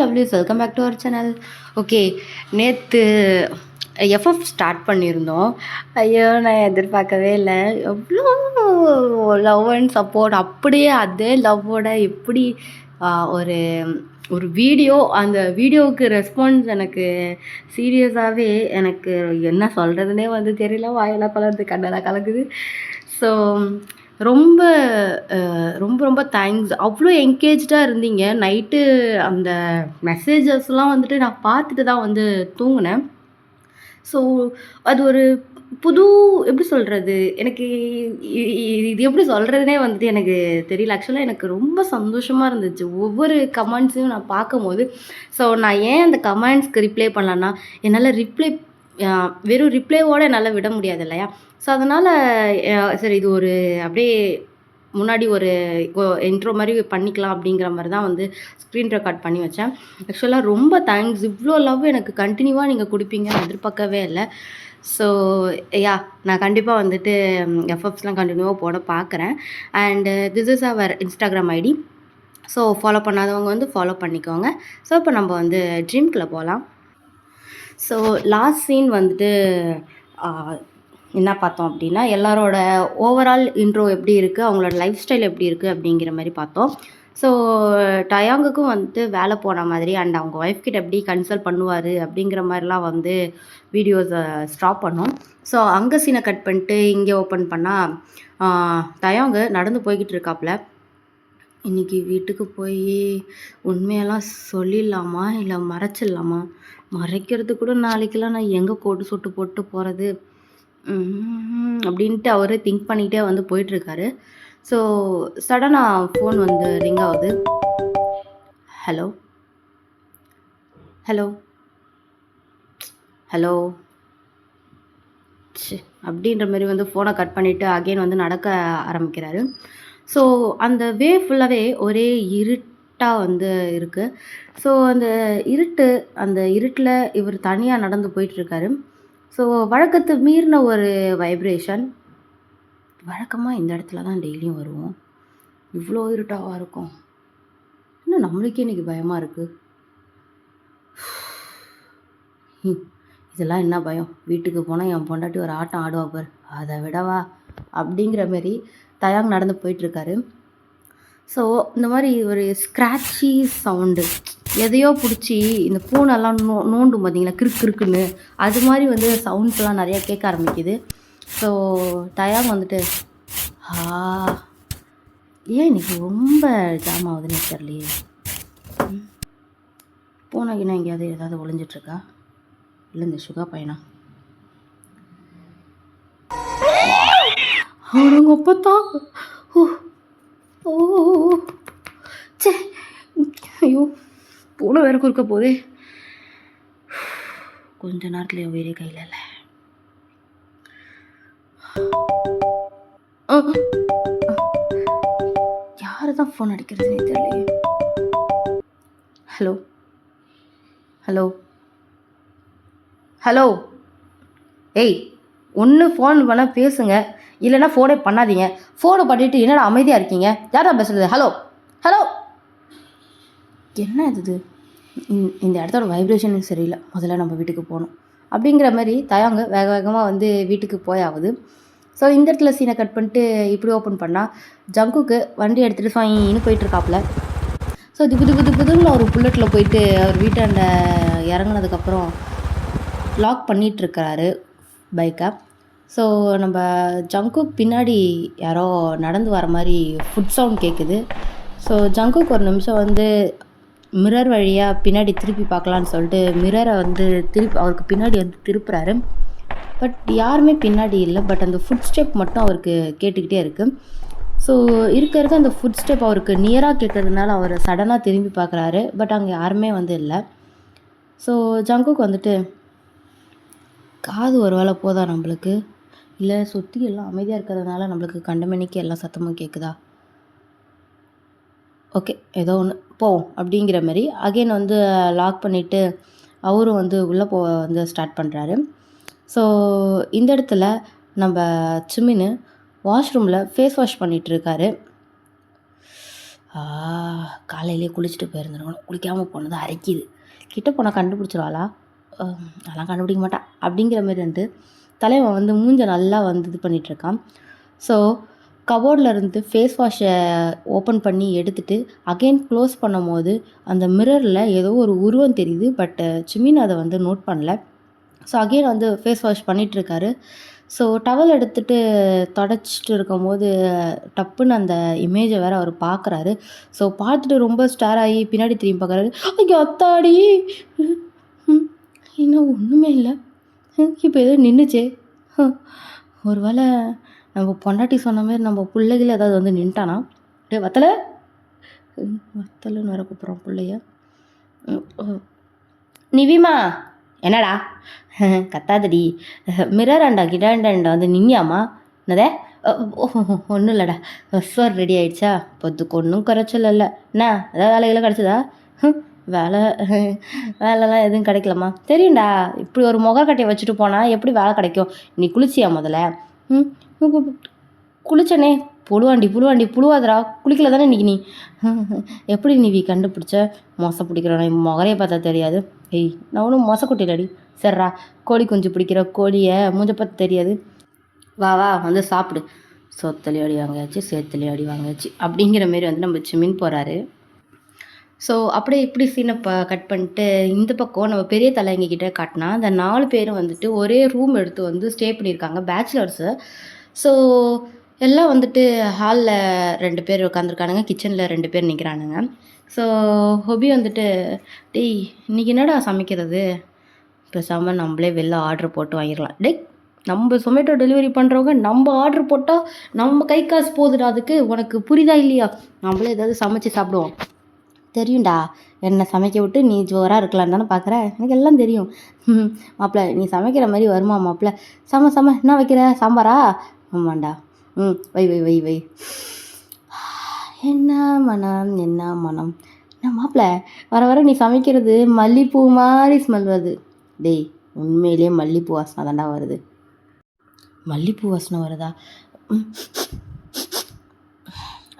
Lovelies welcome back to our channel. Okay, நேற்று FF start பண்ணியிருந்தோம். ஐயோ, நான் எதிர்பார்க்கவே இல்லை. எவ்வளோ லவ் அண்ட் சப்போர்ட், அப்படியே அதே லவ்வோட எப்படி ஒரு ஒரு வீடியோ, அந்த வீடியோவுக்கு ரெஸ்பான்ஸ் எனக்கு சீரியஸாகவே எனக்கு என்ன சொல்கிறதுனே வந்து தெரியல. வாயெல்லாம் கலருது, கண்ணெல்லாம் கலக்குது. ஸோ ரொம்ப ரொம்ப ரொம்ப தேங்க்ஸ். அவ்வளோ என்கேஜ்டாக இருந்தீங்க. நைட்டு அந்த மெசேஜஸ்லாம் வந்துட்டு நான் பார்த்துட்டு தான் வந்து தூங்கினேன். ஸோ அது ஒரு புது, எப்படி சொல்கிறது, எனக்கு இது எப்படி சொல்கிறதுனே வந்துட்டு எனக்கு தெரியல. ஆக்சுவலாக எனக்கு ரொம்ப சந்தோஷமாக இருந்துச்சு ஒவ்வொரு கமெண்ட்ஸையும் நான் பார்க்கும்போது. ஸோ நான் ஏன் அந்த கமெண்ட்ஸ்க்கு ரிப்ளை பண்ணலன்னா, என்னால் வெறும் ரிப்ளைவோடு என்னால் விட முடியாது இல்லையா? ஸோ அதனால் சரி, இது ஒரு அப்படியே முன்னாடி ஒரு இன்ட்ரோ மாதிரி பண்ணிக்கலாம் அப்படிங்கிற மாதிரி தான் வந்து ஸ்க்ரீன் ரெக்கார்ட் பண்ணி வச்சேன். ஆக்சுவலாக ரொம்ப தேங்க்ஸ். இவ்வளோ லவ் எனக்கு கண்டினியூவாக நீங்கள் கொடுப்பீங்கன்னு எதிர்பார்க்கவே இல்லை. ஸோ நான் கண்டிப்பாக வந்துட்டு எஃப்எஃப்ஸ்லாம் கண்டினியூவாக போட பார்க்குறேன். And this is our Instagram ID. So follow பண்ணாதவங்க வந்து ஃபாலோ பண்ணிக்கோங்க. ஸோ இப்போ நம்ம வந்து ட்ரீம்குள்ளே போகலாம். ஸோ லாஸ்ட் சீன் வந்துட்டு என்ன பார்த்தோம் அப்படின்னா, எல்லாரோட ஓவரால் இன்ட்ரோ எப்படி இருக்குது, அவங்களோட லைஃப் ஸ்டைல் எப்படி இருக்குது அப்படிங்கிற மாதிரி பார்த்தோம். ஸோ டயாங்குக்கும் வந்துட்டு வேலை போன மாதிரி அண்ட் அவங்க ஒய்ஃப் கிட்ட எப்படி கன்சல்ட் பண்ணுவார் அப்படிங்கிற மாதிரிலாம் வந்து வீடியோஸை ஸ்டாப் பண்ணோம். ஸோ அங்கே சீனை கட் பண்ணிட்டு இங்கே ஓப்பன் பண்ணால் டயாங்கு நடந்து போய்கிட்டு இருக்காப்புல. இன்றைக்கி வீட்டுக்கு போய் உண்மையெல்லாம் சொல்லிடலாமா இல்லை மறைச்சிடலாமா? மறைக்கிறது கூட நாளைக்கெல்லாம் நான் எங்கே கோட்டு சொட்டு போட்டு போகிறது அப்படின்ட்டு அவர் திங்க் பண்ணிகிட்டே வந்து போயிட்டுருக்காரு. ஸோ சடனாக ஃபோன் வந்து ரிங் ஆகுது. ஹலோ ஹலோ ஹலோ அப்படின்ற மாதிரி வந்து ஃபோனை கட் பண்ணிவிட்டு அகெயின் வந்து நடக்க ஆரம்பிக்கிறாரு. ஸோ அந்த வே ஃபுல்லாகவே ஒரே இருட்டாக வந்து இருக்குது. ஸோ அந்த இருட்டில் இவர் தனியாக நடந்து போயிட்டுருக்காரு. ஸோ வழக்கத்தை மீறின ஒரு வைப்ரேஷன். வழக்கமாக இந்த இடத்துல தான் டெய்லியும் வருவோம், இவ்வளோ இருட்டாவாக இருக்கும். இன்னும் நம்மளுக்கே இன்றைக்கி பயமாக இருக்குது. இதெல்லாம் என்ன பயம்? வீட்டுக்கு போனால் என் பொண்டாட்டி ஒரு ஆட்டம் ஆடுவா பார், அதை விடவா அப்படிங்கிற மாரி தயாங் நடந்து போயிட்டுருக்காரு. ஸோ இந்த மாதிரி ஒரு ஸ்க்ராட்சி சவுண்டு, எதையோ பிடிச்சி இந்த பூனெல்லாம் நோண்டும் பார்த்தீங்களா, கிறுக்குன்னு அது மாதிரி வந்து சவுண்ட்ஸ்லாம் நிறையா கேட்க ஆரம்பிக்குது. ஸோ தயாங் வந்துட்டு ஏன் இன்றைக்கி ரொம்ப ஜாம் ஆகுதுன்னு தெரியலையே. பூனைக்குன்னா எங்கேயாவது ஏதாவது ஒளிஞ்சிட்ருக்கா? இல்லை இந்த சுகா பையனா? அவங்க அப்பத்தான். ஓ சே, ஐயோ, பூனை வேற குறுக்க போதே. கொஞ்ச நேரத்துல என் உயிரே கையில் இல்லை. யாரு தான் ஃபோன் அடிக்கிறதுனே தெரியலையே. ஹலோ ஹலோ ஹலோ ஏய், ஒன்று ஃபோன் பண்ணால் பேசுங்க, இல்லைன்னா ஃபோனே பண்ணாதீங்க. ஃபோனை பண்ணிவிட்டு என்னடா அமைதியாக இருக்கீங்க? யாரா பேசுகிறது? Hello hello. என்ன இது? இந்த இடத்தோட வைப்ரேஷன் சரியில்லை, முதல்ல நம்ம வீட்டுக்கு போகணும் அப்படிங்கிற மாதிரி தயாங்க வேக வேகமாக வந்து வீட்டுக்கு போயாவது. ஸோ இந்த இடத்துல சீனை கட் பண்ணிட்டு இப்படி ஓப்பன் பண்ணால் ஜங்குக்கு வண்டி எடுத்துகிட்டு சாயின்னு போயிட்டுருக்காப்புல. ஸோ புதுன்னு ஒரு புல்லட்டில் போயிட்டு அவர் வீட்டாண்ட இறங்கினதுக்கப்புறம் லாக் பண்ணிகிட்ருக்கிறாரு பைக்கை. ஸோ நம்ம ஜங்குக் பின்னாடி யாரோ நடந்து வர மாதிரி ஃபுட் சவுண்ட் கேட்குது. ஸோ ஜங்குக் ஒரு நிமிஷம் வந்து மிரர் வழியாக பின்னாடி திருப்பி பார்க்கலான்னு சொல்லிட்டு மிரரை வந்து அவருக்கு பின்னாடி வந்து திருப்புறாரு. பட் யாருமே பின்னாடி இல்லை. பட் அந்த ஃபுட் ஸ்டெப் மட்டும் அவருக்கு கேட்டுக்கிட்டே இருக்குது. ஸோ இருக்க அந்த ஃபுட் ஸ்டெப் அவருக்கு நியராக கேட்கறதுனால அவர் சடனாக திரும்பி பார்க்குறாரு. பட் அங்கே யாருமே வந்து இல்லை. ஸோ ஜங்குக் வந்துட்டு காது ஒரு வேளை போதா நம்மளுக்கு, இல்லை சுற்றி எல்லாம் அமைதியாக இருக்கிறதுனால நம்மளுக்கு கண்டமணிக்கு எல்லாம் சத்தமும் கேட்குதா? ஓகே, ஏதோ ஒன்று போவோம் அப்படிங்கிற மாதிரி அகெயின் வந்து லாக் பண்ணிவிட்டு அவரும் வந்து உள்ளே வந்து ஸ்டார்ட் பண்ணுறாரு. ஸோ இந்த இடத்துல நம்ம சிமின்னு வாஷ்ரூமில் ஃபேஸ் வாஷ் பண்ணிகிட்ருக்காரு. காலையிலேயே குளிச்சுட்டு போயிருந்துருக்கணும், குளிக்காமல் போனது அரைக்கிது, கிட்ட போனால் கண்டுபிடிச்சிருவாளா, அதெல்லாம் கண்டுபிடிக்க மாட்டா அப்படிங்கிற மாரி வந்து தலைவன் வந்து மூஞ்ச நல்லா வந்து இது பண்ணிகிட்ருக்கான். ஸோ கபோர்டில் இருந்து ஃபேஸ் வாஷை ஓப்பன் பண்ணி எடுத்துகிட்டு அகெயின் க்ளோஸ் பண்ணும்போது அந்த மிரரில் ஏதோ ஒரு உருவம் தெரியுது. பட் சிமின் அதை வந்து நோட் பண்ணல. ஸோ அகெயின் வந்து ஃபேஸ் வாஷ் பண்ணிகிட்ருக்காரு. ஸோ டவல் எடுத்துகிட்டு தொடச்சிட்டு இருக்கும்போது டப்புன்னு அந்த இமேஜை வேறு அவர் பார்க்குறாரு. ஸோ பார்த்துட்டு ரொம்ப ஸ்டார் ஆகி பின்னாடி திரும்பி பார்க்குறாரு. ஐயோ அத்தாடி, இன்னும் ஒன்றுமே இல்லை, இப்போ ஏதோ நின்றுச்சே, ஒரு வேளை நம்ம பொண்டாட்டி சொன்ன மாரி நம்ம பிள்ளைகள் ஏதாவது வந்து நின்ட்டானா. டே வத்தலை, வத்தலைன்னு வேற கூப்பிட்றோம் பிள்ளைய. நிவிமா, என்னடா கத்தாதடி, மிரர் அண்டா கிடாண்டா வந்து நின்னியாமா? என்னதே? ஒன்றும் இல்லைடா, சார் ரெடி ஆகிடுச்சா? பொதுக்கு ஒன்றும் குறைச்சல் இல்லை. என்ன ஏதாவது வேலைகளாம் கிடச்சதா? வேலைலாம் எதுவும் கிடைக்கலம்மா. தெரியும்டா, இப்படி ஒரு முகக்கட்டையை வச்சுட்டு போனால் எப்படி வேலை கிடைக்கும்? நீ குளிச்சியா முதல்ல? குளிச்சனே. புழுவாதரா, குளிக்கல தானே இன்றைக்கி நீ? எப்படி நீ கண்டுபிடிச்ச? மொசை பிடிக்கிறோம், முகரையை பார்த்தா தெரியாது. ஏய், நான் ஒன்றும் மொசை குட்டிலடி. சரிடா, கோழி குஞ்சு பிடிக்கிற கோழியை மூஞ்ச பார்த்து தெரியாது. வா வந்து சாப்பிடு. சொத்துலேயும் அடி வாங்கியாச்சு, சேத்துலேயும் அடி வாங்கியாச்சு அப்படிங்கிற மாரி வந்து நம்ம சிமின் போகிறாரு. ஸோ அப்படியே இப்படி சீனை கட் பண்ணிட்டு இந்த பக்கம் நம்ம பெரிய தலைங்கிட்ட காட்டினா அந்த 4 பேரும் வந்துட்டு ஒரே ரூம் எடுத்து வந்து ஸ்டே பண்ணியிருக்காங்க, பேச்சுலர்ஸு. ஸோ எல்லாம் வந்துட்டு ஹாலில் 2 பேர் உட்காந்துருக்கானுங்க, கிச்சனில் 2 பேர் நிற்கிறானுங்க. ஸோ ஹொபி வந்துட்டு, டேய் இன்றைக்கி என்னடா சமைக்கிறது? பேசாமல் நம்மளே வெளில ஆர்டர் போட்டு வாங்கிடலாம். டேய், நம்ம சொமேட்டோ டெலிவரி பண்ணுறவங்க நம்ம ஆர்டர் போட்டால் நம்ம கை காசு போகுதுடா, அதுக்கு உனக்கு புரியுதா இல்லையா? நம்மளே ஏதாவது சமைச்சு சாப்பிடுவோம். தெரியும்டா, என்னை சமைக்க விட்டு நீ ஜோராக இருக்கலான்னு தானே பார்க்குற, எனக்கு எல்லாம் தெரியும். மாப்பிள்ள நீ சமைக்கிற மாதிரி வருமா மாப்பிள்ள? சம என்ன வைக்கிற, சாம்பாரா? ஆமாண்டா. வை வை வை வை. என்ன மனம் என்ன மாப்பிள்ள, வர நீ சமைக்கிறது மல்லிப்பூ மாதிரி ஸ்மெல் வருது. டேய், உண்மையிலேயே மல்லிப்பூ வாசனை தாண்டா வருது. மல்லிப்பூ வாசனை வருதா?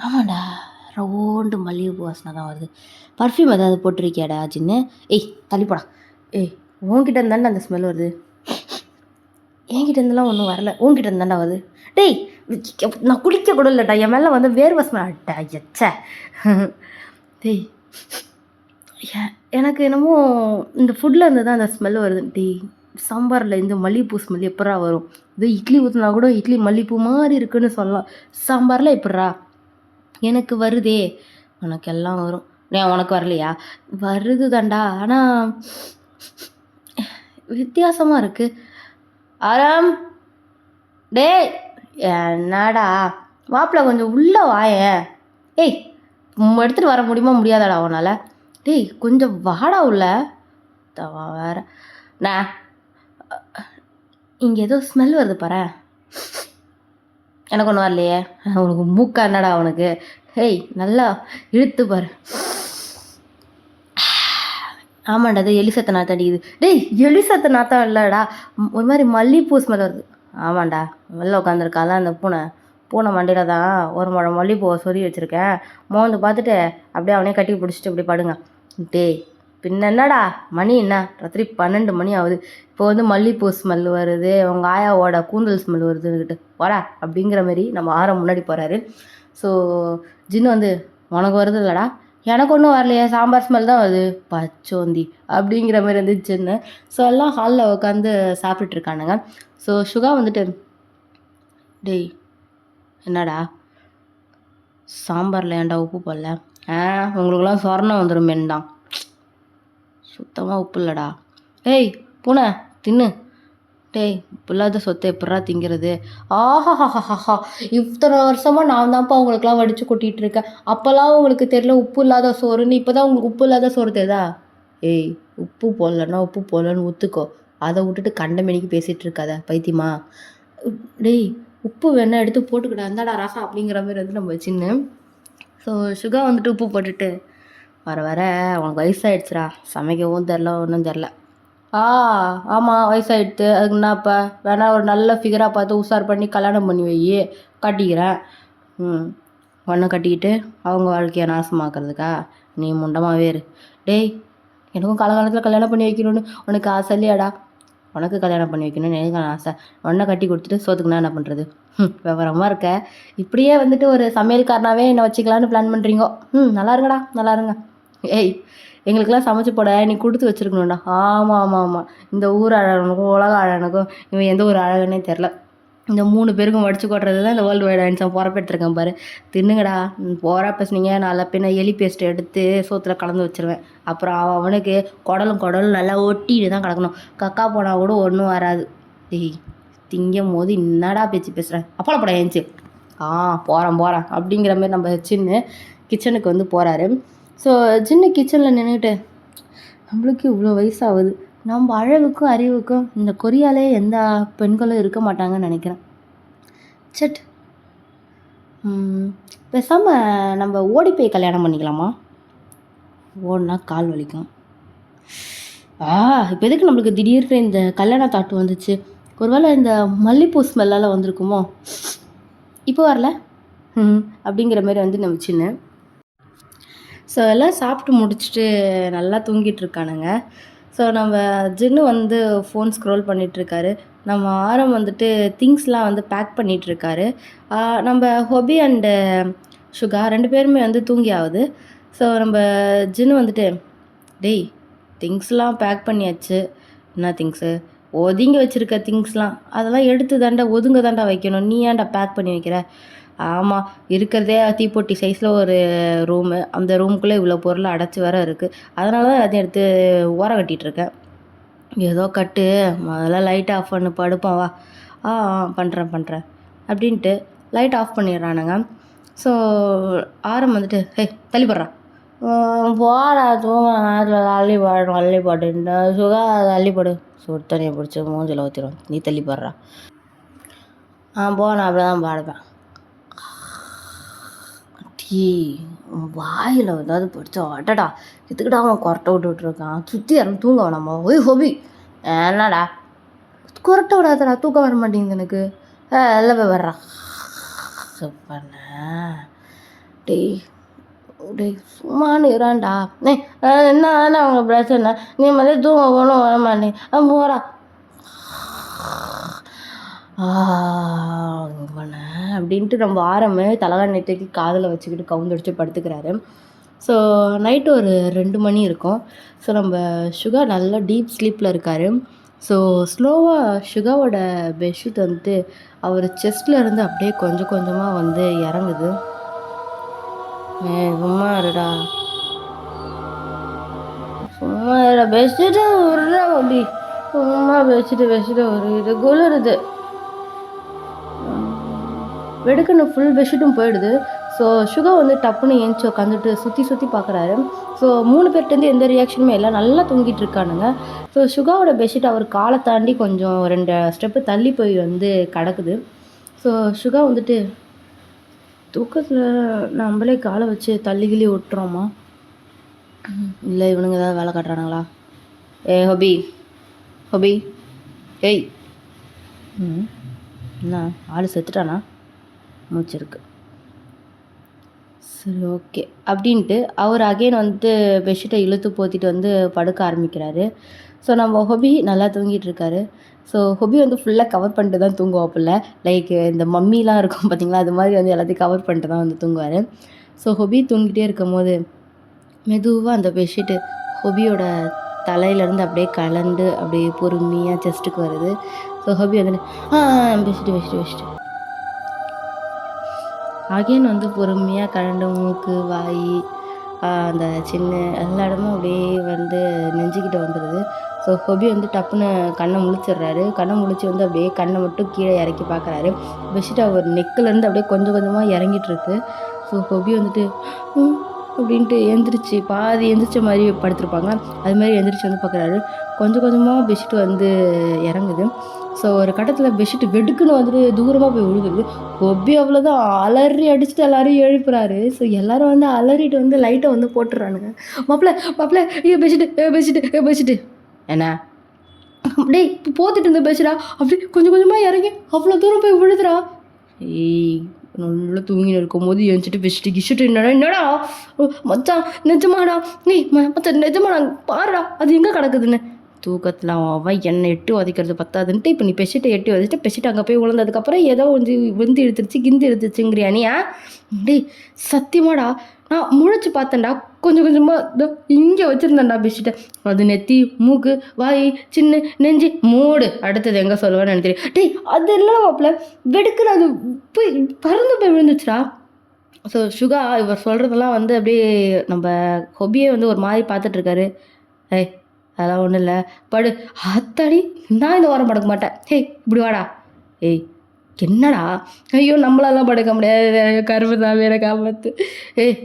ஆமாண்டா, ரவுண்டு மல்லிகைப்பூ வாசனை தான் வருது. பர்ஃப்யூம் ஏதாவது போட்டிருக்கியாடா சின்ன? ஏய் தள்ளிப்போடா. ஏய், உன்கிட்ட இருந்தாண்டா அந்த ஸ்மெல் வருது. என்கிட்ட இருந்தெல்லாம் ஒன்றும் வரல, உன்கிட்ட இருந்தாண்டா வருது. டேய், நான் குளிக்க கூட இல்லைடா, என் மேலே வந்து வேர்வை ஸ்மெல் ஆட்டா எச்ச. டேய், எனக்கு என்னமோ இந்த ஃபுட்டில் இருந்து தான் அந்த ஸ்மெல் வருது. டேய், சாம்பாரில் இந்த மல்லிகைப்பூ ஸ்மெல் எப்படா வரும்? இது இட்லி ஊற்றினா கூட இட்லி மல்லிகைப்பூ மாதிரி இருக்குன்னு சொல்லலாம், சாம்பாரில் எப்பட்றா? எனக்கு வருதே. உனக்கு எல்லாம் வரும். ஏன் உனக்கு வரலையா? வருது தாண்டா, ஆனால் வித்தியாசமாக இருக்குது. ஆராம், டேய் என்னடா மாப்பிள்ள கொஞ்சம் உள்ளே வாயேன். ஏய், எடுத்துகிட்டு வர முடியுமா முடியாதாடா உன்னால்? டேய் கொஞ்சம் வாடா உள்ள. வேற நான் இங்கே ஏதோ ஸ்மெல் வருது பாரு. எனக்கு ஒன்றும் வரலையே. உனக்கு மூக்கா என்னடா உனக்கு? ஹேய், நல்லா இழுத்து பாரு. ஆமாண்டா, அது எலிசத்தை நாற்றம் அடிக்குது. டேய், எலிசத்தை நாற்றம் இல்லைடா, ஒரு மாதிரி மல்லிகைப்பூ ஸ்மெல் வருது. ஆமாண்டா, வெளில உட்காந்துருக்கால அந்த பூனை மண்டியில் தான் ஒரு முழம் மல்லிகைப்பூவை சொறி வச்சுருக்கேன். மோந்து பார்த்துட்டு அப்படியே அவனே கட்டி பிடிச்சிட்டு இப்படி படுங்க. டேய், பின்ன என்னடா மணி என்ன, ராத்திரி 12 மணி ஆகுது. இப்போ வந்து மல்லிகைப்பூ ஸ்மெல் வருது, உங்கள் ஆயாவோட கூந்தல் ஸ்மெல் வருதுன்னுக்கிட்டு போடா அப்படிங்கிற மாரி நம்ம ஆரம் முன்னாடி போகிறாரு. ஸோ ஜின்னு வந்து, உனக்கு வருது இல்லைடா? எனக்கு ஒன்றும் வரலையே, சாம்பார் ஸ்மெல் தான் வருது, பச்சோந்தி அப்படிங்கிற மாதிரி வந்துச்சுன்னு. ஸோ எல்லாம் ஹாலில் உட்காந்து சாப்பிட்டுட்ருக்கானுங்க. ஸோ சுகா வந்துட்டு, டேய் என்னடா சாம்பாரில் ஏன்டா உப்பு போடல? உங்களுக்குலாம் சொர்ணம் வந்துடும் மென்தான், சுத்தமாக உப்பு இல்லைடா. ஏய் பூனை தின்னு. டேய், உப்பு இல்லாத சொத்தை எப்பட்றா திங்கிறது? ஆஹாஹாஹாஹா, இத்தனை வருஷமாக நான் தான்ப்பா உங்களுக்குலாம் வடித்து கொட்டிகிட்டு இருக்கேன். அப்போல்லாம் உங்களுக்கு தெரியல உப்பு இல்லாத சோறுன்னு, இப்போ தான் உங்களுக்கு உப்பு இல்லாத சோறு தெரியுதா? ஏய், உப்பு போடலன்னு ஒத்துக்கோ, அதை விட்டுட்டு கண்டமேனிக்கு பேசிகிட்டு இருக்காத பைத்தியமா. டேய், உப்பு வேணா எடுத்து போட்டுக்கிட்டா இருந்தாடா ராசா அப்படிங்கிற மாதிரி வந்து நம்ம சின்ன. ஸோ சுகா வந்துட்டு உப்பு போட்டுட்டு, வர உனக்கு வயசாகிடுச்சுடா, சமைக்கவும் தெரில ஒன்றும் தெரில. ஆமாம் வயசாகிடுது, அதுக்கு என்னப்பா வேணா ஒரு நல்ல ஃபிகராக பார்த்து உஷார் பண்ணி கல்யாணம் பண்ணி வை, கட்டிக்கிறேன். ஒன்றை கட்டிக்கிட்டு அவங்க வாழ்க்கையை நாசமாக்குறதுக்கா? நீ முண்டமாகவே இரு. டேய், எனக்கும் காலகாலத்தில் கல்யாணம் பண்ணி வைக்கணும்னு உனக்கு ஆசை இல்லையாடா? உனக்கு கல்யாணம் பண்ணி வைக்கணும்னு எனக்கு ஆசை. ஒன்றை கட்டி கொடுத்துட்டு சோத்துக்குன்னா என்ன பண்ணுறது? விவரமாக இருக்க. இப்படியே வந்துட்டு ஒரு சமையல்காரனாகவே என்னை வச்சுக்கலான்னு பிளான் பண்ணுறீங்கோ. நல்லா இருங்கடா, நல்லா இருங்க. ஏய், எங்களுக்கெல்லாம் சமைச்சு போட நீ கொடுத்து வச்சுருக்கணும்டா. ஆமாம் ஆமாம் ஆமாம், இந்த ஊர் அழகனுக்கும் உலக அழகனுக்கும் இவன் எந்த ஒரு அழகனே தெரில. இந்த 3 பேருக்கும் வடிச்சு கொட்டுறது தான் இந்த வேர்ல்டு வைட் ஆயின்ஸாக பொறப்பெடுத்துருக்கேன் பாரு. தின்னுங்கடா. போகிறா பேசுனீங்க, நாளை பின்ன எலி பேஸ்ட் எடுத்து சோத்தில் கலந்து வச்சுருவேன். அப்புறம் அவனுக்கு குடலும் நல்லா ஒட்டிட்டு தான் கிடக்கணும். கக்கா போனால் கூட ஒன்றும் வராது. டேய், திங்கும் போது என்னடா பேச்சு பேசுகிறேன்? அப்பளப்பட ஏஞ்சி போகிறேன் அப்படிங்கிற மாதிரி நம்ம சின்ன கிச்சனுக்கு வந்து போகிறாரு. ஸோ சின்ன கிச்சனில் நின்றுட்டு, நம்மளுக்கு இவ்வளோ வயசாகுது, நம்ம அழகுக்கும் அறிவுக்கும் இந்த கொரியாலே எந்த பெண்களும் இருக்க மாட்டாங்கன்னு நினைக்கிறேன். சட், பேசாமல் நம்ம ஓடி போய் கல்யாணம் பண்ணிக்கலாமா? ஓடினா கால் வலிக்கும். இப்போ எதுக்கு நம்மளுக்கு திடீர்னு இந்த கல்யாண தாட்டு வந்துச்சு? ஒருவேளை இந்த மல்லிப்பூ ஸ்மெல்லால் வந்திருக்குமோ? இப்போ வரல அப்படிங்கிற மாதிரி வந்து நம்ம சின்ன. ஸோ எல்லாம் சாப்பிட்டு முடிச்சுட்டு நல்லா தூங்கிட்டு இருக்கானுங்க. ஸோ நம்ம ஜின்னு வந்து ஃபோன் ஸ்க்ரோல் பண்ணிகிட்ருக்காரு. நம்ம ஆரம் வந்துட்டு திங்ஸ்லாம் வந்து பேக் பண்ணிகிட்ருக்காரு. நம்ம ஹொபி அண்டு சுகா 2 பேருமே வந்து தூங்கி ஆகுது. ஸோ நம்ம ஜின்னு வந்துட்டு, டேய், திங்ஸ்லாம் பேக் பண்ணியாச்சு. என்ன திங்ஸு? ஒதுங்கி வச்சுருக்க திங்ஸ்லாம் அதெல்லாம் எடுத்து ஒதுங்க தாண்டா வைக்கணும். நீ ஏன்டா பேக் பண்ணி வைக்கிற? ஆமாம், இருக்கிறதே தீப்பொட்டி சைஸில் ஒரு ரூமு. அந்த ரூமுக்குள்ளே இவ்வளோ பொருள் அடைச்சி வேற இருக்குது. அதனால தான் எல்லாத்தையும் எடுத்து ஓரம் கட்டிகிட்ருக்கேன். ஏதோ கட்டு, முதல்ல லைட் ஆஃப் பண்ணு, படுப்போம் வா. பண்ணுறேன் அப்படின்ட்டு லைட் ஆஃப் பண்ணிடுறானுங்க. ஸோ ஆரம் வந்துட்டு, தள்ளிப்படுறான். போடா தூங்க, நேரத்தில் அள்ளிப்பாடுன்ற சுகா, அதை அள்ளிப்பாடு. சுடு தண்ணியை பிடிச்சி மூஞ்சில் ஊற்றிடும். நீ தள்ளிப்படுறா. போன அப்படி தான் பாடுப்பேன். வாயில் ஏதாவது படித்தா அடடா, எதுக்கிட்ட அவன் கொரட்டை விட்டுருக்கான்? சுற்றி யாரும் தூங்க வேணாமா? ஓய் ஹோபி, என்னடா கொரட்டை விடாதடா, தூக்கம் வர மாட்டேங்குது எனக்கு. எல்லாம் போய் வர்றான். சூப்பர்ண்ண. டேய் சும்மானு இறான்டா. என்ன அவங்க பிரச்சனை? நீ மாதிரி தூங்க போகணும் வர மாட்டேன். போகிறா அப்படின்ட்டு நம்ம ஆரம்பி தலகாணி தூக்கி காதில் வச்சுக்கிட்டு கவுந்தடிச்சு படுத்துக்கிறாரு. ஸோ நைட்டு ஒரு 2 மணி இருக்கும். ஸோ நம்ம சுகா நல்லா டீப் ஸ்லீப்பில் இருக்கார். ஸோ ஸ்லோவாக சுகாவோட பெட்ஷீட் வந்துட்டு அவர் செஸ்டில் இருந்து அப்படியே கொஞ்சம் கொஞ்சமாக வந்து இறங்குது. சும்மா இருடா, பெட்ஷீட்டு விடுறா அப்படி. சும்மா பெட்ஷீட்டு ஒரு இது குளிருது. வெடுக்குன்னு ஃபுல் பெட்ஷீட்டும் போயிடுது. ஸோ சுகா வந்து டப்புன்னு ஏஞ்சி உட்காந்துட்டு சுற்றி பார்க்குறாரு. ஸோ 3 பேர்ட்டேருந்து எந்த ரியாக்ஷனுமே இல்லை, நல்லா தூங்கிட்டு இருக்கானுங்க. ஸோ சுகாவோட பெட்ஷீட் அவர் காலை தாண்டி கொஞ்சம் 2 ஸ்டெப்பு தள்ளி போய் வந்து கிடக்குது. ஸோ சுகா வந்துட்டு, தூக்கத்தில் நம்மளே காலை வச்சு தள்ளி விட்டுறோமா? இல்லை இவனுங்க ஏதாவது வேலை காட்டுறானுங்களா? ஹொபி ஏய், என்ன ஆள் செத்துட்டானா? மூச்சிருக்கு. சரி, ஓகே அப்படின்ட்டு அவர் அகைன் வந்துட்டு பெட்ஷீட்டை இழுத்து போத்திட்டு வந்து படுக்க ஆரம்பிக்கிறாரு. ஸோ நம்ம ஹொபி நல்லா தூங்கிட்டு இருக்காரு. ஸோ ஹொபி வந்து ஃபுல்லாக கவர் பண்ணிட்டு தான் தூங்குவாப்பில்ல. லைக் இந்த மம்மிலாம் இருக்கும் பார்த்தீங்களா, அது மாதிரி வந்து எல்லாத்தையும் கவர் பண்ணிட்டு தான் வந்து தூங்குவார். ஸோ ஹொபி தூங்கிட்டே இருக்கும் போது மெதுவாக அந்த பெட்ஷீட்டு ஹொபியோட தலையிலேருந்து அப்படியே கலண்டு அப்படியே பொறுமையாக செஸ்ட்டுக்கு வருது. ஸோ ஹொபி வந்துட்டு பெட்ஷீட்டு அகைன் வந்து பொறுமையாக கரண்டு மூக்கு வாய் அந்த சின்ன எல்லா இடமும் அப்படியே வந்து நெஞ்சிக்கிட்ட வந்துடுது. ஸோ ஹொபி வந்து டப்புன்னு கண்ணை முழிச்சிடுறாரு. கண்ணை முழிச்சு வந்து அப்படியே கண்ணை மட்டும் கீழே இறக்கி பார்க்குறாரு. பெட்ஷீட் அவர் நெக்கிலேருந்து அப்படியே கொஞ்சம் கொஞ்சமாக இறங்கிட்டுருக்கு. ஸோ ஹொபி வந்துட்டு அப்படின்ட்டு பாதி எந்திரிச்ச மாதிரி படுத்திருப்பாங்க, அது மாதிரி எந்திரிச்சு வந்து பார்க்குறாரு. கொஞ்சம் கொஞ்சமாக பெட்ஷீட் வந்து இறங்குது. ஸோ ஒரு கட்டத்தில் பெட்ஷீட் வெடுக்குன்னு வந்துட்டு தூரமாக போய் விழுகுது. ஹொபி அவ்வளோதான் அலறி அடிச்சுட்டு எல்லாரையும் எழுப்புறாரு. ஸோ எல்லோரும் வந்து அலறிட்டு வந்து லைட்டை வந்து போட்டுடுறானுங்க. மாப்பிள்ள பெட்ஷீட்டு என்ன அப்படியே இப்போ போத்திட்டு இருந்த பெட்ஷீட்டா அப்படி கொஞ்சம் கொஞ்சமாக இறங்கி அவ்வளோ தூரம் போய் விழுதுறா. நல்லா தூங்கின்னு இருக்கும்போது எழுந்துட்டு பெஸ்ட்டு கிஷ்ட்டு என்னடா மச்சான் நிஜமாடா மச்சான் நிஜமாடா பாருடா அது எங்கே கிடக்குதுன்னு தூக்கத்தில் அவன் என்னை எட்டு உதைக்கிறது பத்தாதுன்ட்டு இப்போ நீ பெஷிட்டை எட்டி உதைச்சிட்டு பெஷிட்டு அங்கே போய் விழுந்ததுக்கப்புறம் ஏதோ கொஞ்சம் விந்து இழுத்துருச்சு கிந்து இழுத்துச்சுங்கிறியா நீ டேய் சத்தியமாடா நான் முழிச்சு பார்த்தேன்டா கொஞ்சம் கொஞ்சமாக இங்கே வச்சுருந்தேன்டா பெஷிட்டை அது நெத்தி மூக்கு வாய் சின்ன நெஞ்சு மூடு அடுத்தது எங்கே சொல்லுவேன்னு எனக்கு தெரியும் டேய் அது எல்லாம் மாப்பிள்ள வெடுக்குன்னு அது போய் பறந்து போய் விழுந்துச்சுடா ஸோ சுகா இவர் சொல்கிறதெல்லாம் வந்து அப்படியே நம்ம ஹொபியை வந்து ஒரு மாதிரி பார்த்துட்ருக்காரு ஏய் அதெல்லாம் ஒன்றும் இல்லை படு அத்தாடி நான் இந்த வாரம் படுக்க மாட்டேன் ஹேய் இப்படி வாடா ஏய் என்னடா ஐயோ நம்மளாலாம் படுக்க முடியாது கரும்பு தான் வேற காப்பாற்று ஏய்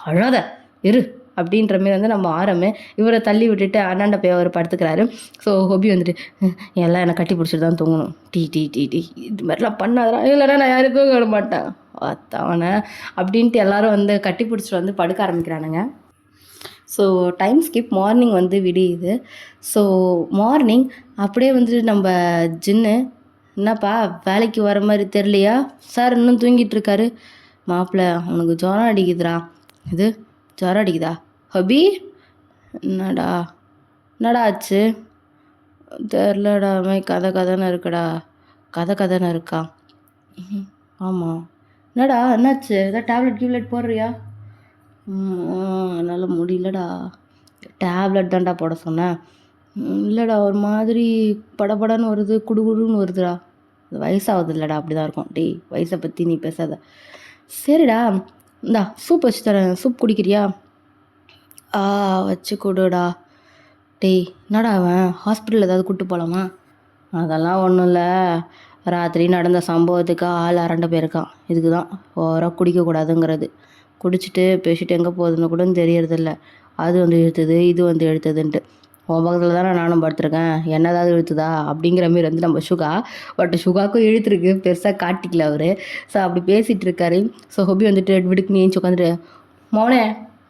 அழாத இரு அப்படின்ற மாரி வந்து நம்ம ஆரம்பி இவரை தள்ளி விட்டுட்டு அண்ணாண்ட போய் அவர் படுத்துக்கிறாரு ஸோ ஹொபி வந்துட்டு எல்லாம் என்னை கட்டி பிடிச்சிட்டு தான் தூங்கணும் டீ இது மாதிரிலாம் பண்ணாதரா இல்லைன்னா நான் யாரும் தூங்க விட மாட்டேன் அத்தவனை அப்படின்ட்டு எல்லோரும் வந்து கட்டி பிடிச்சிட்டு வந்து படுக்க ஆரம்பிக்கிறானுங்க ஸோ டைம் ஸ்கிப் மார்னிங் வந்து விடியுது ஸோ மார்னிங் அப்படியே வந்து நம்ம ஜின்னு என்னப்பா வேலைக்கு வர மாதிரி தெரியலையா சார் இன்னும் தூங்கிட்டு இருக்காரு மாப்பிள்ளை உனக்கு ஜுரம் அடிக்குதுடா இது ஜுரம் அடிக்குதா ஹபி என்னடா ஆச்சு தெரிலடா கதைன்னு இருக்குடா கதைன்னு இருக்கா ஆமாம் என்னடா என்னாச்சு ஏதாவது டேப்லெட் போடுறியா என்னால் முடியலடா டேப்லெட் தான்டா போட சொன்னேன் இல்லைடா ஒரு மாதிரி படபடன்னு வருது குடுகுடுன்னு வருதுடா அது வயசாகுது இல்லைடா அப்படி தான் இருக்கும் டேய் வயசை பற்றி நீ பேசாத சரிடா இந்தா சூப் வச்சு தரேன் சூப் குடிக்கிறியா வச்சு கொடுடா டேய் என்னடா அவன் ஹாஸ்பிட்டல் ஏதாவது கூப்பிட்டு போகலாமா அதெல்லாம் ஒன்றும் இல்லை ராத்திரி நடந்த சம்பவத்துக்கு ஆள் அரண்ட போயிருக்கான் இதுக்கு தான் ஓவராக குடிக்கக்கூடாதுங்கிறது குடிச்சிட்டு பேசிட்டு எங்கே போகுதுன்னு கூட தெரியறதில்ல அது வந்து இழுத்துது இது வந்து இழுத்துதுன்ட்டு உன் பக்கத்தில் தானே நானும் படுத்துருக்கேன் என்னதாவது இழுத்துதா அப்படிங்கிற மாரி வந்து நம்ம சுகா பட் சுகாக்கும் இழுத்துருக்கு பெருசாக காட்டிக்கல அவர் ஸோ அப்படி பேசிகிட்டு இருக்காரு ஸோ ஹொபி வந்துட்டு விடுக்கு நீச்சு உட்காந்துட்டு மோனே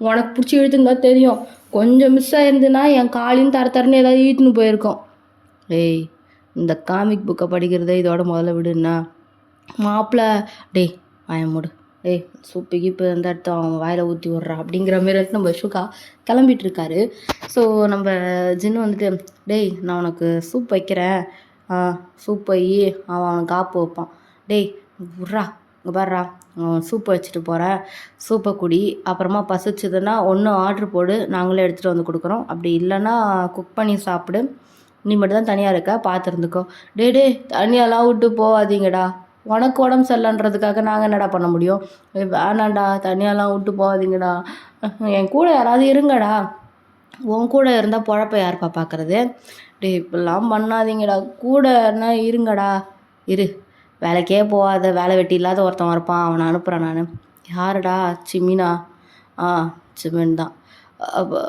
உனக்கு பிடிச்சி இழுத்துன்னு தான் தெரியும் கொஞ்சம் மிஸ் ஆயிருந்துன்னா என் காலையும் தரன்னு ஏதாவது இழுத்துன்னு போயிருக்கோம் ஏய் இந்த காமிக் புக்கை படிக்கிறதே இதோட முதல்ல விடுன்னா மாப்பிள்ள டேய் மூடு ஏய் சூப்பு கீப்பு அந்த இடத்த அவன் வாயில் ஊற்றி விட்றா அப்படிங்கிற மாரி வந்து நம்ம சுகா கிளம்பிட்டு இருக்காரு ஸோ நம்ம ஜின்னு வந்துட்டு டேய் நான் உனக்கு சூப் வைக்கிறேன் சூப் வை அவன் அவனுக்கு காப்பு வைப்பான் டேய் விட்றா இங்கே பாடுறா சூப்பை வச்சுட்டு போகிறேன் சூப்பை குடி அப்புறமா பசிச்சதுன்னா ஒன்று ஆர்ட்ரு போடு நாங்களே எடுத்துகிட்டு வந்து கொடுக்குறோம் அப்படி இல்லைன்னா குக் பண்ணி சாப்பிடு நீ மட்டும் தான் தனியாக இருக்க பார்த்துருந்துக்கோ டே தனியாலாம் விட்டு போகாதீங்கடா உனக்கு உடம்பு சரியில்லைன்றதுக்காக நாங்கள் என்னடா பண்ண முடியும் வேணாண்டா தனியாலாம் விட்டு போகாதீங்கடா என் கூட யாராவது இருங்கடா உன் கூட இருந்தால் பொழப்ப யாருப்பா பார்க்குறது இப்படிலாம் பண்ணாதீங்கடா கூட என்ன இருங்கடா இரு வேலைக்கே போகாத வேலை வெட்டி இல்லாத ஒருத்தன் இருப்பான் அவனை அனுப்புகிறேன் நான் யாருடா சிமினா சிமின் தான் அப்போ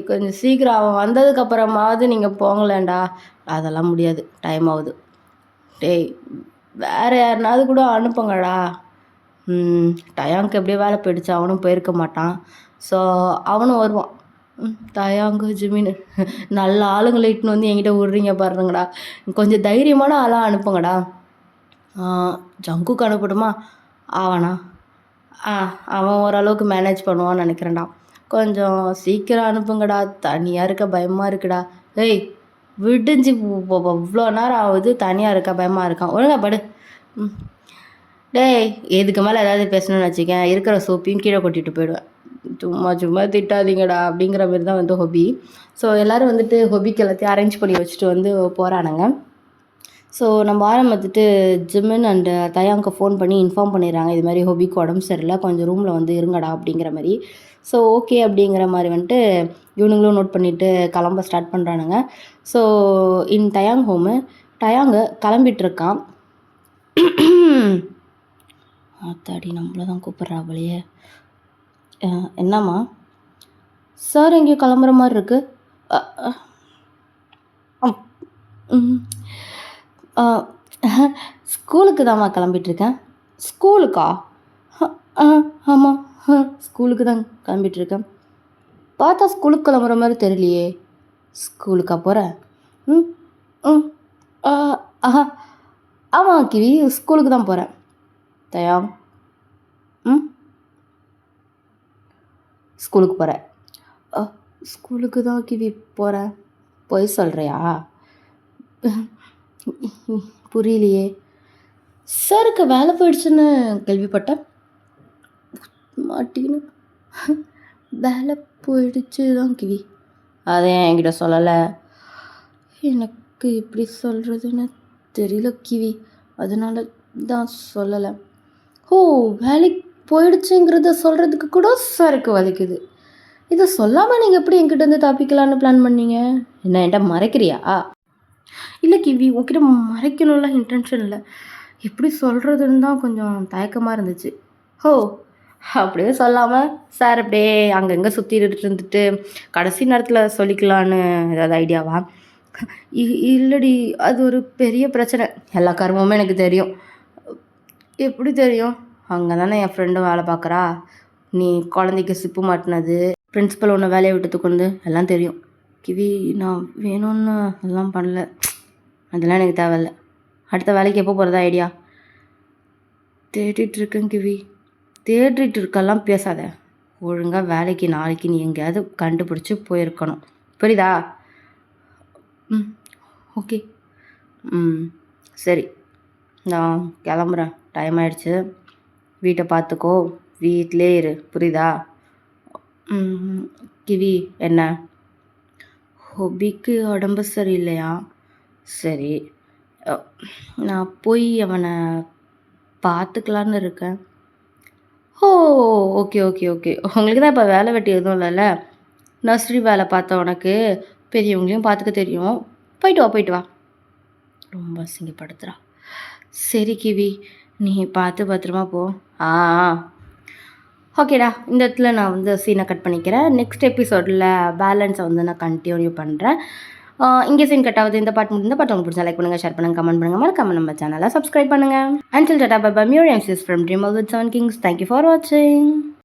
கொஞ்சம் சீக்கிரம் அவன் வந்ததுக்கப்புறமாவது நீங்கள் போங்களேன்டா அதெல்லாம் முடியாது டைம் ஆகுது வேறு யாருனாவது கூட அனுப்புங்கடா டயாங்க்கு எப்படியோ வேலை போயிடுச்சு அவனும் போயிருக்க மாட்டான் ஸோ அவனும் வருவான் தயாங்கு ஜிமின்னு நல்ல ஆளுங்களை இட்டுன்னு வந்து என்கிட்ட விட்றீங்க பாருங்கடா கொஞ்சம் தைரியமான ஆளாக அனுப்புங்கடா ஜங்குக்கு அனுப்பட்டுமா அவனா அவன் ஓரளவுக்கு மேனேஜ் பண்ணுவான்னு நினைக்கிறேன்டா கொஞ்சம் சீக்கிரம் அனுப்புங்கடா தனியாக இருக்க பயமாக இருக்குடா ஏய் விடிஞ்சு இவ்வளோ நேரம் ஆகுது தனியாக இருக்கா பயமாக இருக்கான் ஒழுங்கா படு டேய் எதுக்கு மேலே ஏதாவது பேசணும்னு வச்சுக்கேன் இருக்கிற சோப்பையும் கீழே கொட்டிட்டு போயிடுவேன் சும்மா திட்டாதீங்கடா அப்படிங்கிற மாதிரி தான் வந்து ஹொபி ஸோ எல்லோரும் வந்துட்டு ஹொபிக்கு எல்லாத்தையும் அரேஞ்ச் பண்ணி வச்சுட்டு வந்து போகிறானுங்க ஸோ நம்ம ஆரம்பிச்சுட்டு ஜிமின் அண்டு தயாங்க்கு ஃபோன் பண்ணி இன்ஃபார்ம் பண்ணிடுறாங்க இது மாதிரி ஹொபிக்கு உடம்பு சரியில்லை கொஞ்சம் ரூமில் வந்து இருங்கடா அப்படிங்கிற மாதிரி ஸோ ஓகே அப்படிங்கிற மாதிரி வந்துட்டு இவனுங்களும் நோட் பண்ணிவிட்டு கிளம்ப ஸ்டார்ட் பண்ணுறானுங்க ஸோ இன் தயாங் ஹோமு டயாங்கு கிளம்பிட்டுருக்கான் ஆத்தாடி நம்மள தான் கூப்பிட்றா போலையே என்னம்மா சார் எங்கேயும் கிளம்புற மாதிரி இருக்குது ஸ்கூலுக்கு தான்மா கிளம்பிட்டுருக்கேன் ஸ்கூலுக்கா ஆமாம் ஸ்கூலுக்கு தான் கிளம்பிட்டுருக்கேன் பார்த்தா ஸ்கூலுக்கு கிளம்புற மாதிரி தெரியலையே ஸ்கூலுக்கா போகிறேன் ஆஹா ஆமாம் கிவி ஸ்கூலுக்கு தான் போகிறேன் தயாங். ம் ஸ்கூலுக்கு போகிறேன். ஸ்கூலுக்கு தான் கிவி போகிறேன். பொய் சொல்கிறியா? புரியலையே. சாருக்கு வேலை போயிடுச்சுன்னு கேள்விப்பட்டேன். மாட்டின்னு வேலை போயிடுச்சு தான் கிவி. அதை என்கிட்ட சொல்லலை. எனக்கு எப்படி சொல்கிறதுன்னு தெரியல கிவி, அதனால தான் சொல்லலை. ஓ, வேலைக்கு போயிடுச்சுங்கிறத சொல்கிறதுக்கு கூட சாருக்கு வலிக்குது. இதை சொல்லாமல் நீங்கள் எப்படி என்கிட்ட வந்து தப்பிக்கலான்னு பிளான் பண்ணீங்க? என்ன என்கிட்ட மறைக்கிறியா? இல்லை கிவி, உன்கிட்ட மறைக்கணும்லாம் இன்டென்ஷன் இல்லை. எப்படி சொல்கிறதுன்னு தான் கொஞ்சம் தயக்கமாக இருந்துச்சு. ஓ, அப்படியே சொல்லாமல் சார் அப்படியே அங்கங்கே சுற்றிட்டு இருந்துட்டு கடைசி நேரத்தில் சொல்லிக்கலான்னு ஏதாவது ஐடியாவா? இல்லடி, அது ஒரு பெரிய பிரச்சனை. எல்லா கர்மமும் எனக்கு தெரியும். எப்படி தெரியும்? அங்கே தானே என் ஃப்ரெண்டும் வேலை பார்க்குறா. நீ குழந்தைக்கு சிப்பு மாட்டினது, பிரின்ஸிபல் ஒன்று வேலையை விட்டு கொண்டு எல்லாம் தெரியும். கிவி, நான் வேணும்னு அதெல்லாம் பண்ணல. அதெல்லாம் எனக்கு தேவையில்ல. அடுத்த வேலைக்கு எப்போ போகிறதா ஐடியா? தேடிட்டு இருக்கேன் கிவி. தேடிட்டு இருக்கெல்லாம் பேசாத. ஒழுங்காக வேலைக்கு நாளைக்கு நீ எங்கேயாவது கண்டுபிடிச்சி போயிருக்கணும். புரியுதா? ம் ஓகே. சரி, நான் கிளம்புறேன். டைம் ஆயிடுச்சு. வீட்டை பார்த்துக்கோ. வீட்டிலே இரு. புரியுதா? கிவி, என்ன? ஹொபிக்கு உடம்பு சரியில்லையா? சரி, நான் போய் அவனை பார்த்துக்கலான்னு இருக்கேன். ஓ, ஓகே ஓகே ஓகே. உங்களுக்கு தான் இப்போ வேலை வெட்டி எதுவும் இல்லைல்ல. நர்சரி வேலை பார்த்த உனக்கு பெரியவங்களையும் பார்த்துக்க தெரியும். போயிட்டு வா, போயிட்டு வா. ரொம்ப அசிங்கப்படுத்துகிறா. சரி கிவி, நீ பார்த்து பத்திரமா போ. ஓகேடா, இந்த இடத்துல நான் வந்து சீனை கட் பண்ணிக்கிறேன். நெக்ஸ்ட் எபிசோடில் பேலன்ஸை வந்து நான் கண்டினியூ பண்ணுறேன். இங்கே சீன் கட் ஆகுது. இந்த பாட்டு முடிந்த பாட்டு உங்களுக்கு பிடிச்சா லைக் பண்ணுங்கள், ஷேர் பண்ணுங்கள், கமெண்ட் பண்ணுங்கள், மறக்காம நம்ம சேனலை சப்ஸ்கிரைப் பண்ணுங்கள். Until tata bye bye. மியூ எம்சிஸ் from dream with 7 kings. Thank you for வாட்சிங்.